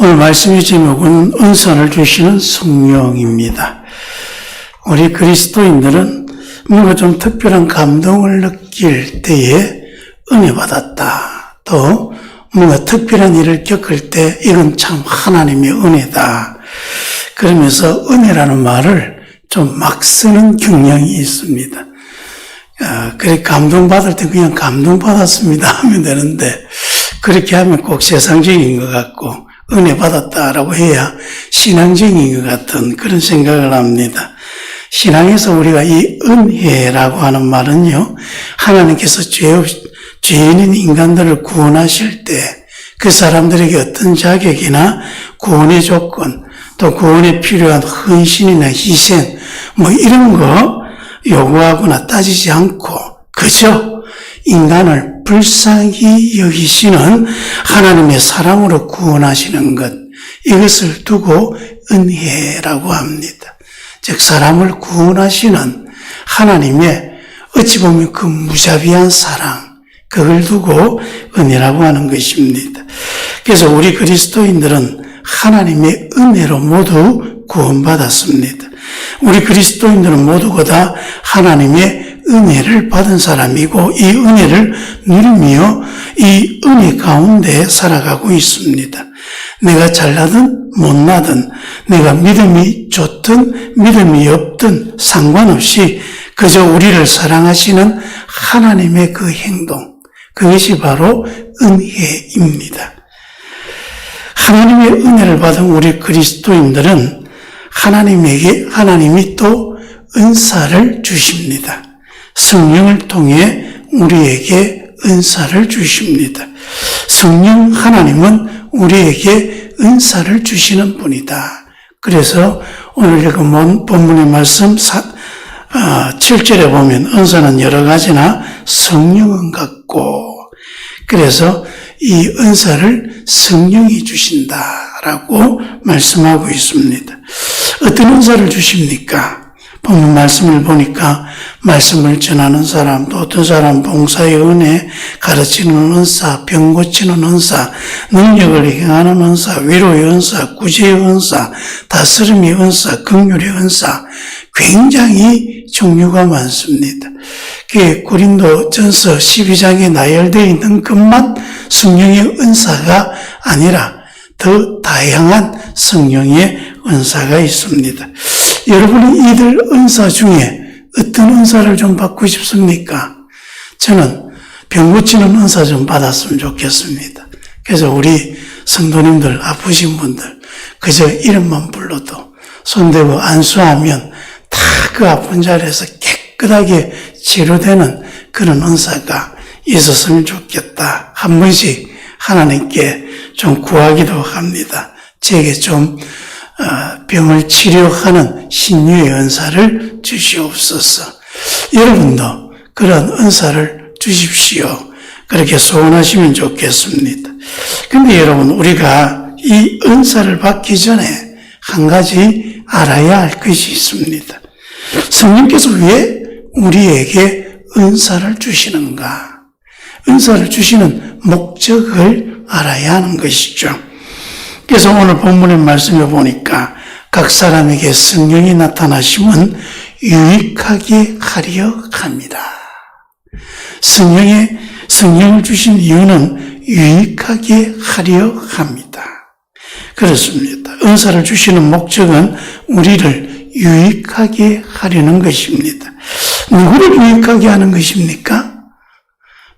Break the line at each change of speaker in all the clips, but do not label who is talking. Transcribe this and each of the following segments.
오늘 말씀의 제목은 은사를 주시는 성령입니다. 우리 그리스도인들은 뭔가 좀 특별한 감동을 느낄 때에 은혜 받았다. 또 뭔가 특별한 일을 겪을 때 이건 참 하나님의 은혜다. 그러면서 은혜라는 말을 좀 막 쓰는 경향이 있습니다. 그래 감동받을 때 그냥 감동받았습니다 하면 되는데 그렇게 하면 꼭 세상적인 것 같고 은혜 받았다라고 해야 신앙적인 것 같은 그런 생각을 합니다. 신앙에서 우리가 이 은혜라고 하는 말은요, 하나님께서 죄인인 인간들을 구원하실 때 그 사람들에게 어떤 자격이나 구원의 조건, 또 구원에 필요한 헌신이나 희생, 이런 거 요구하거나 따지지 않고 그저 인간을 불쌍히 여기시는 하나님의 사랑으로 구원하시는 것, 이것을 두고 은혜라고 합니다. 즉 사람을 구원하시는 하나님의 어찌 보면 그 무자비한 사랑, 그걸 두고 은혜라고 하는 것입니다. 그래서 우리 그리스도인들은 하나님의 은혜로 모두 구원받았습니다. 우리 그리스도인들은 모두가 다 하나님의 은혜를 받은 사람이고 이 은혜를 누리며 이 은혜 가운데 살아가고 있습니다. 내가 잘나든 못나든 내가 믿음이 좋든 믿음이 없든 상관없이 그저 우리를 사랑하시는 하나님의 그 행동, 그것이 바로 은혜입니다. 하나님의 은혜를 받은 우리 그리스도인들은 하나님이 또 은사를 주십니다. 성령을 통해 우리에게 은사를 주십니다. 성령 하나님은 우리에게 은사를 주시는 분이다. 그래서 오늘 읽은 본문의 말씀 7절에 보면 은사는 여러 가지나 성령은 같고, 그래서 이 은사를 성령이 주신다라고 말씀하고 있습니다. 어떤 은사를 주십니까? 본문 말씀을 보니까 말씀을 전하는 사람, 또 어떤 사람 봉사의 은혜, 가르치는 은사, 병 고치는 은사, 능력을 행하는 은사, 위로의 은사, 구제의 은사, 다스림의 은사, 긍휼의 은사, 굉장히 종류가 많습니다. 고린도전서 12장에 나열되어 있는 것만 성령의 은사가 아니라 더 다양한 성령의 은사가 있습니다. 여러분은 이들 은사 중에 어떤 은사를 좀 받고 싶습니까? 저는 병 고치는 은사 좀 받았으면 좋겠습니다. 그래서 우리 성도님들, 아프신 분들 그저 이름만 불러도 손대고 안수하면 다 그 아픈 자리에서 깨끗하게 치료되는 그런 은사가 있었으면 좋겠다. 한 번씩 하나님께 좀 구하기도 합니다. 제게 좀 병을 치료하는 신유의 은사를 주시옵소서. 여러분도 그런 은사를 주십시오. 그렇게 소원하시면 좋겠습니다. 그런데 여러분, 우리가 이 은사를 받기 전에 한 가지 알아야 할 것이 있습니다. 성령께서 왜 우리에게 은사를 주시는가? 은사를 주시는 목적을 알아야 하는 것이죠. 그래서 오늘 본문의 말씀에 보니까 각 사람에게 성령이 나타나심은 유익하게 하려 합니다. 성령을 주신 이유는 유익하게 하려 합니다. 그렇습니다. 은사를 주시는 목적은 우리를 유익하게 하려는 것입니다. 누구를 유익하게 하는 것입니까?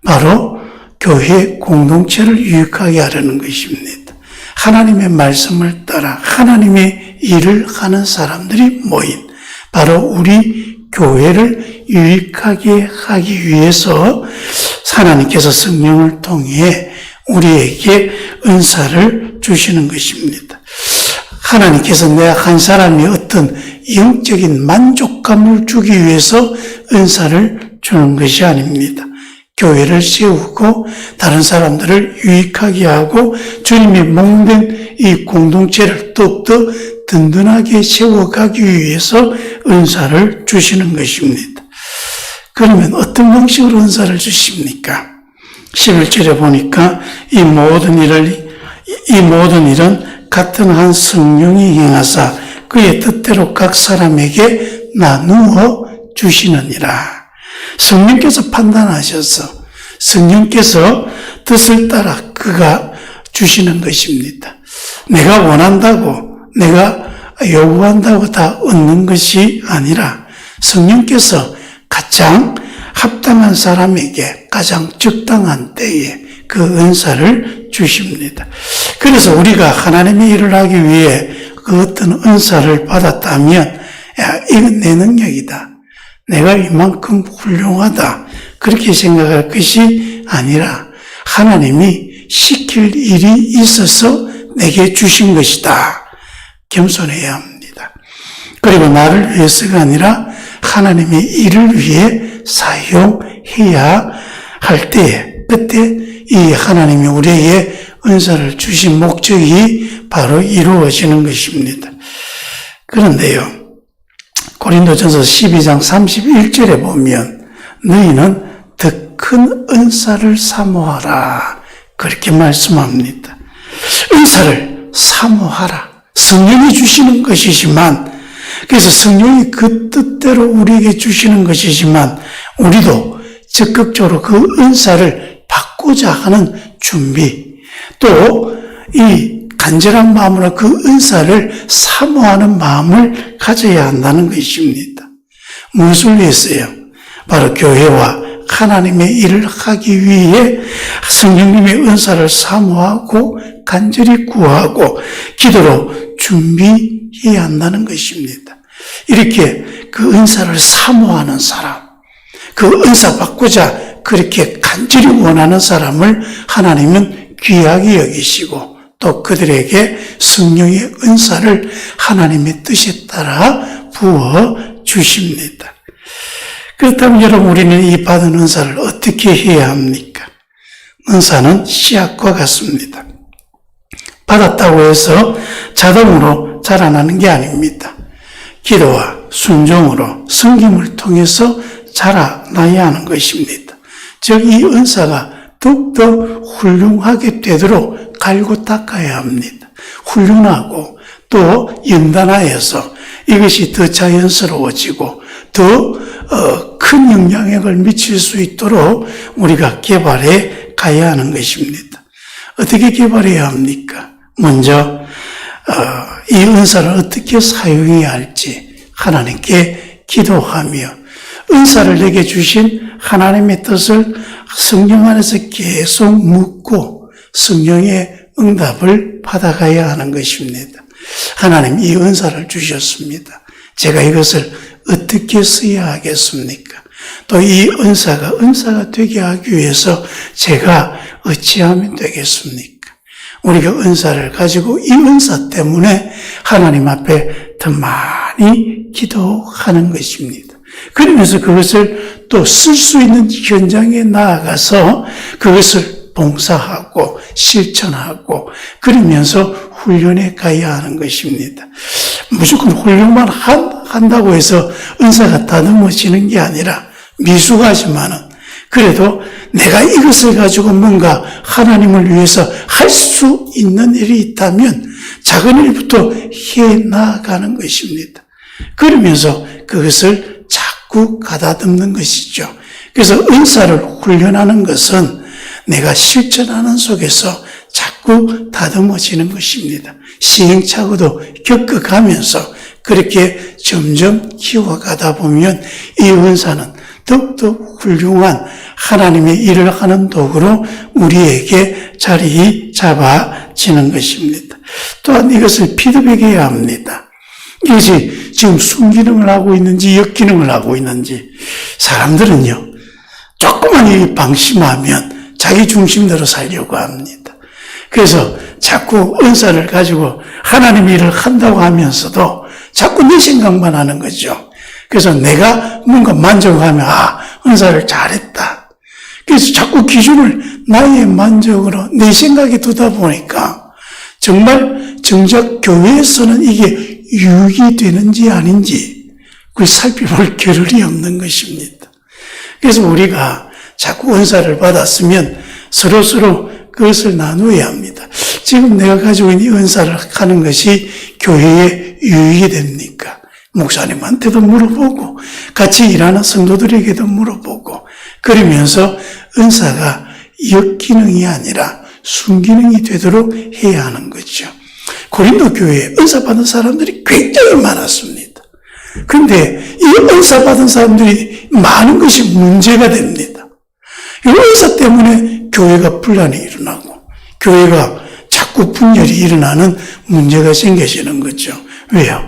바로 교회 공동체를 유익하게 하려는 것입니다. 하나님의 말씀을 따라 하나님의 일을 하는 사람들이 모인 바로 우리 교회를 유익하게 하기 위해서 하나님께서 성령을 통해 우리에게 은사를 주시는 것입니다. 하나님께서 내가 한 사람이 어떤 영적인 만족감을 주기 위해서 은사를 주는 것이 아닙니다. 교회를 세우고 다른 사람들을 유익하게 하고 주님의 몸된 이 공동체를 더욱더 든든하게 세워가기 위해서 은사를 주시는 것입니다. 그러면 어떤 방식으로 은사를 주십니까? 11절에 보니까 이 모든 일을 이 모든 일은 같은 한 성령이 행하사 그의 뜻대로 각 사람에게 나누어 주시느니라. 성령께서 판단하셔서 성령께서 뜻을 따라 그가 주시는 것입니다. 내가 원한다고, 내가 요구한다고 다 얻는 것이 아니라 성령께서 가장 합당한 사람에게 가장 적당한 때에 그 은사를 주십니다. 그래서 우리가 하나님의 일을 하기 위해 그 어떤 은사를 받았다면, 야, 이건 내 능력이다, 내가 이만큼 훌륭하다, 그렇게 생각할 것이 아니라 하나님이 시킬 일이 있어서 내게 주신 것이다, 겸손해야 합니다. 그리고 나를 위해서가 아니라 하나님의 일을 위해 사용해야 할 때에, 그때 이 하나님이 우리에게 은사를 주신 목적이 바로 이루어지는 것입니다. 그런데요, 고린도전서 12장 31절에 보면 너희는 더 큰 은사를 사모하라, 그렇게 말씀합니다. 은사를 사모하라. 성령이 주시는 것이지만, 그래서 성령이 그 뜻대로 우리에게 주시는 것이지만 우리도 적극적으로 그 은사를 받고자 하는 준비, 또 이 간절한 마음으로 그 은사를 사모하는 마음을 가져야 한다는 것입니다. 무엇을 위해서요? 바로 교회와 하나님의 일을 하기 위해 성령님의 은사를 사모하고 간절히 구하고 기도로 준비해야 한다는 것입니다. 이렇게 그 은사를 사모하는 사람, 그 은사 받고자 그렇게 간절히 원하는 사람을 하나님은 귀하게 여기시고 또 그들에게 성령의 은사를 하나님의 뜻에 따라 부어 주십니다. 그렇다면 여러분, 우리는 이 받은 은사를 어떻게 해야 합니까? 은사는 씨앗과 같습니다. 받았다고 해서 자동으로 자라나는 게 아닙니다. 기도와 순종으로 섬김을 통해서 자라나야 하는 것입니다. 즉, 이 은사가 더욱더 훌륭하게 되도록 갈고 닦아야 합니다. 훈련하고 또 연단하여서 이것이 더 자연스러워지고 더 큰 영향력을 미칠 수 있도록 우리가 개발해 가야 하는 것입니다. 어떻게 개발해야 합니까? 먼저 이 은사를 어떻게 사용해야 할지 하나님께 기도하며 은사를 내게 주신 하나님의 뜻을 성령 안에서 계속 묻고 성령의 응답을 받아가야 하는 것입니다. 하나님, 이 은사를 주셨습니다. 제가 이것을 어떻게 써야 하겠습니까? 또 이 은사가 되게 하기 위해서 제가 어찌하면 되겠습니까? 우리가 은사를 가지고 이 은사 때문에 하나님 앞에 더 많이 기도하는 것입니다. 그러면서 그것을 또 쓸 수 있는 현장에 나아가서 그것을 봉사하고 실천하고 그러면서 훈련해 가야 하는 것입니다. 무조건 훈련만 한다고 해서 은사가 다듬어지는 게 아니라 미숙하지만은 그래도 내가 이것을 가지고 뭔가 하나님을 위해서 할 수 있는 일이 있다면 작은 일부터 해 나가는 것입니다. 그러면서 그것을 자꾸 가다듬는 것이죠. 그래서 은사를 훈련하는 것은 내가 실천하는 속에서 자꾸 다듬어지는 것입니다. 시행착오도 겪어가면서 그렇게 점점 키워가다 보면 이 은사는 더욱더 훌륭한 하나님의 일을 하는 도구로 우리에게 자리 잡아지는 것입니다. 또한 이것을 피드백해야 합니다. 이것이 지금 순기능을 하고 있는지 역기능을 하고 있는지. 사람들은요, 조금만 이 방심하면 자기 중심대로 살려고 합니다. 그래서 자꾸 은사를 가지고 하나님의 일을 한다고 하면서도 자꾸 내 생각만 하는 거죠. 그래서 내가 뭔가 만족하면 은사를 잘했다. 그래서 자꾸 기준을 나의 만족으로 내 생각에 두다 보니까 정말 정작 교회에서는 이게 유익이 되는지 아닌지 그걸 살펴볼 겨를이 없는 것입니다. 그래서 우리가 자꾸 은사를 받았으면 서로서로 그것을 나누어야 합니다. 지금 내가 가지고 있는 이 은사를 하는 것이 교회에 유익이 됩니까? 목사님한테도 물어보고 같이 일하는 성도들에게도 물어보고 그러면서 은사가 역기능이 아니라 순기능이 되도록 해야 하는 거죠. 고린도 교회에 은사 받은 사람들이 굉장히 많았습니다. 그런데 이 은사 받은 사람들이 많은 것이 문제가 됩니다. 이 은사 때문에 교회가 분란이 일어나고 교회가 자꾸 분열이 일어나는 문제가 생겨지는 거죠. 왜요?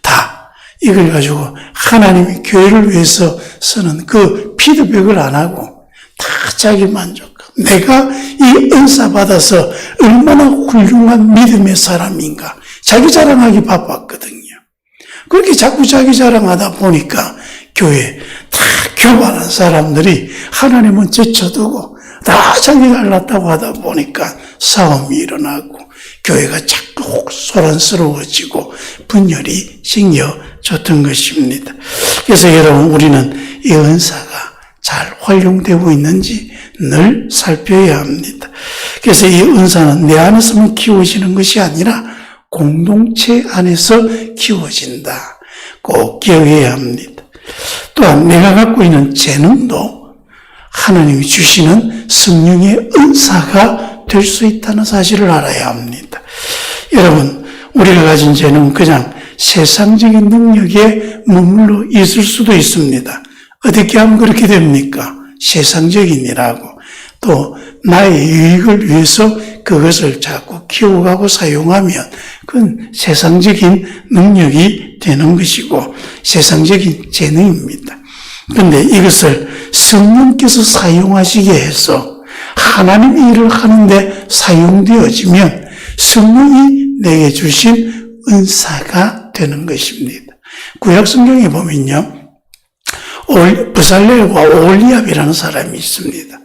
다 이걸 가지고 하나님이 교회를 위해서 쓰는 그 피드백을 안 하고 다 자기 만족. 내가 이 은사 받아서 얼마나 훌륭한 믿음의 사람인가. 자기 자랑하기 바빴거든요. 그렇게 자꾸 자기 자랑하다 보니까 교회 다 교만한 사람들이 하나님은 제쳐두고 다 자기 잘났다고 하다 보니까 싸움이 일어나고 교회가 자꾸 소란스러워지고 분열이 생겨졌던 것입니다. 그래서 여러분 우리는 이 은사가 잘 활용되고 있는지 늘 살펴야 합니다. 그래서 이 은사는 내 안에서만 키워지는 것이 아니라 공동체 안에서 키워진다. 꼭 기억해야 합니다. 또한 내가 갖고 있는 재능도 하나님이 주시는 성령의 은사가 될 수 있다는 사실을 알아야 합니다. 여러분, 우리가 가진 재능은 그냥 세상적인 능력에 머물러 있을 수도 있습니다. 어떻게 하면 그렇게 됩니까? 세상적인 일하고 또 나의 유익을 위해서 그것을 자꾸 키워가고 사용하면 그건 세상적인 능력이 되는 것이고 세상적인 재능입니다. 그런데 이것을 성령께서 사용하시게 해서 하나님의 일을 하는데 사용되어지면 성령이 내게 주신 은사가 되는 것입니다. 구약 성경에 보면요. 브살렐과 오홀리압이라는 사람이 있습니다.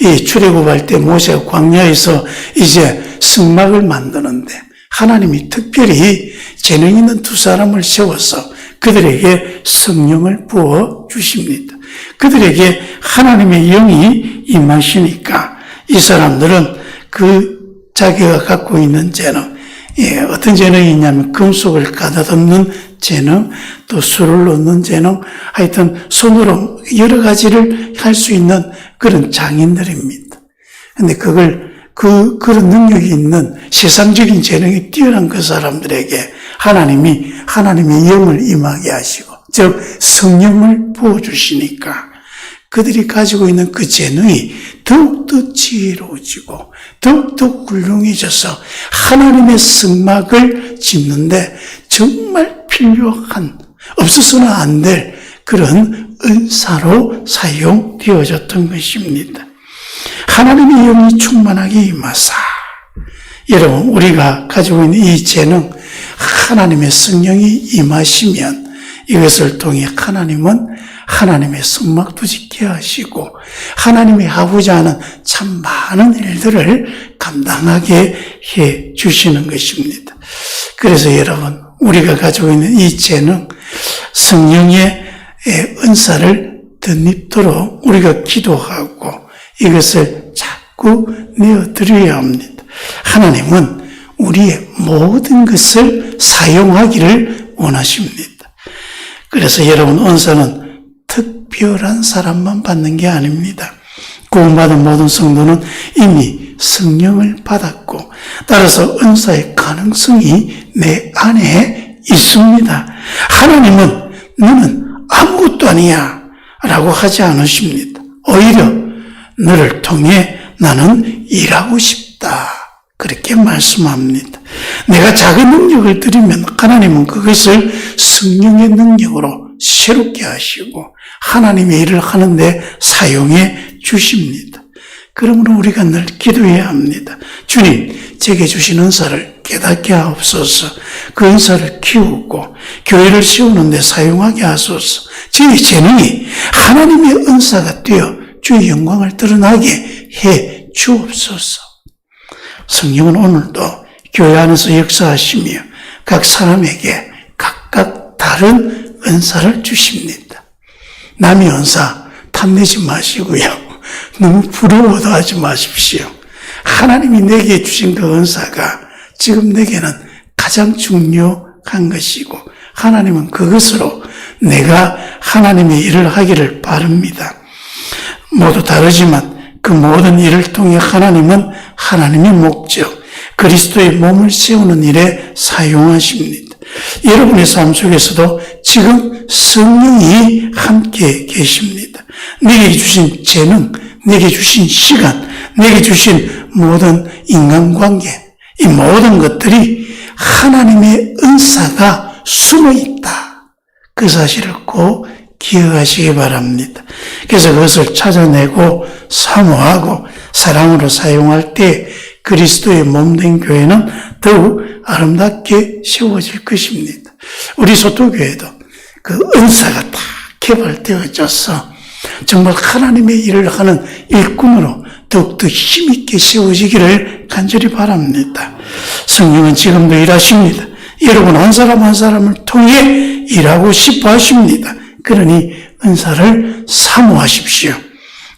이 출애굽할 때 모세가 광야에서 이제 성막을 만드는데 하나님이 특별히 재능 있는 두 사람을 세워서 그들에게 성령을 부어 주십니다. 그들에게 하나님의 영이 임하시니까 이 사람들은 그 자기가 갖고 있는 재능, 어떤 재능이 있냐면 금속을 가다듬는 재능, 또 술을 넣는 재능, 하여튼 손으로 여러 가지를 할 수 있는 그런 장인들입니다. 근데 그런 능력이 있는 세상적인 재능이 뛰어난 그 사람들에게 하나님의 영을 임하게 하시고, 즉, 성령을 부어주시니까 그들이 가지고 있는 그 재능이 더욱더 지혜로워지고, 더욱더 훌륭해져서 하나님의 성막을 짓는데 정말 필요한, 없어서는 안 될 그런 은사로 사용되어졌던 것입니다. 하나님의 영이 충만하게 임하사, 여러분 우리가 가지고 있는 이 재능, 하나님의 성령이 임하시면 이것을 통해 하나님은 하나님의 성막도 짓게 하시고 하나님이 하고자 하는 참 많은 일들을 감당하게 해 주시는 것입니다. 그래서 여러분 우리가 가지고 있는 이 재능, 성령의 은사를 덧입도록 우리가 기도하고 이것을 자꾸 내어드려야 합니다. 하나님은 우리의 모든 것을 사용하기를 원하십니다. 그래서 여러분 은사는 특별한 사람만 받는 게 아닙니다. 구원받은 모든 성도는 이미 성령을 받았고 따라서 은사의 가능성이 내 안에 있습니다. 하나님은 너는 아무것도 아니야 라고 하지 않으십니다. 오히려 너를 통해 나는 일하고 싶다 그렇게 말씀합니다. 내가 작은 능력을 드리면 하나님은 그것을 성령의 능력으로 새롭게 하시고 하나님의 일을 하는데 사용해 주십니다. 그러므로 우리가 늘 기도해야 합니다. 주님, 제게 주신 은사를 깨닫게 하옵소서. 그 은사를 키우고 교회를 세우는 데 사용하게 하소서. 저의 재능이 하나님의 은사가 되어 주의 영광을 드러나게 해 주옵소서. 성령은 오늘도 교회 안에서 역사하시며 각 사람에게 각각 다른 은사를 주십니다. 남의 은사 탐내지 마시고요. 너무 부러워도 하지 마십시오. 하나님이 내게 주신 그 은사가 지금 내게는 가장 중요한 것이고 하나님은 그것으로 내가 하나님의 일을 하기를 바랍니다. 모두 다르지만 그 모든 일을 통해 하나님은 하나님의 목적, 그리스도의 몸을 세우는 일에 사용하십니다. 여러분의 삶 속에서도 지금 성령이 함께 계십니다. 내게 주신 재능, 내게 주신 시간, 내게 주신 모든 인간관계, 이 모든 것들이 하나님의 은사가 숨어 있다. 그 사실을 꼭 기억하시기 바랍니다. 그래서 그것을 찾아내고 사모하고 사랑으로 사용할 때 그리스도의 몸된 교회는 더욱 아름답게 세워질 것입니다. 우리 소토교회도 그 은사가 다 개발되어져서 정말 하나님의 일을 하는 일꾼으로 더욱더 힘있게 세워지기를 간절히 바랍니다. 성령은 지금도 일하십니다. 여러분 한 사람 한 사람을 통해 일하고 싶어 하십니다. 그러니 은사를 사모하십시오.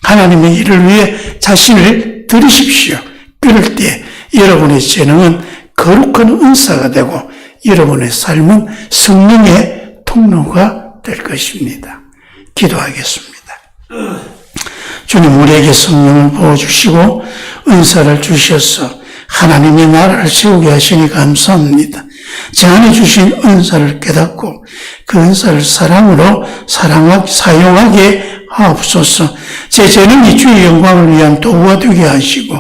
하나님의 일을 위해 자신을 드리십시오. 그럴 때 여러분의 재능은 거룩한 은사가 되고 여러분의 삶은 성령의 통로가 될 것입니다. 기도하겠습니다. 주님 우리에게 성령을 부어주시고 은사를 주셔서 하나님의 나라를 세우게 하시니 감사합니다. 제 안에 주신 은사를 깨닫고 그 은사를 사랑으로 사용하게 하옵소서. 제 재능이 주의 영광을 위한 도구가 되게 하시고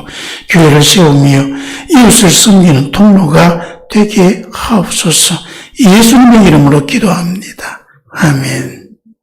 교회를 세우며 이웃을 섬기는 통로가 되게 하옵소서. 예수님의 이름으로 기도합니다. 아멘.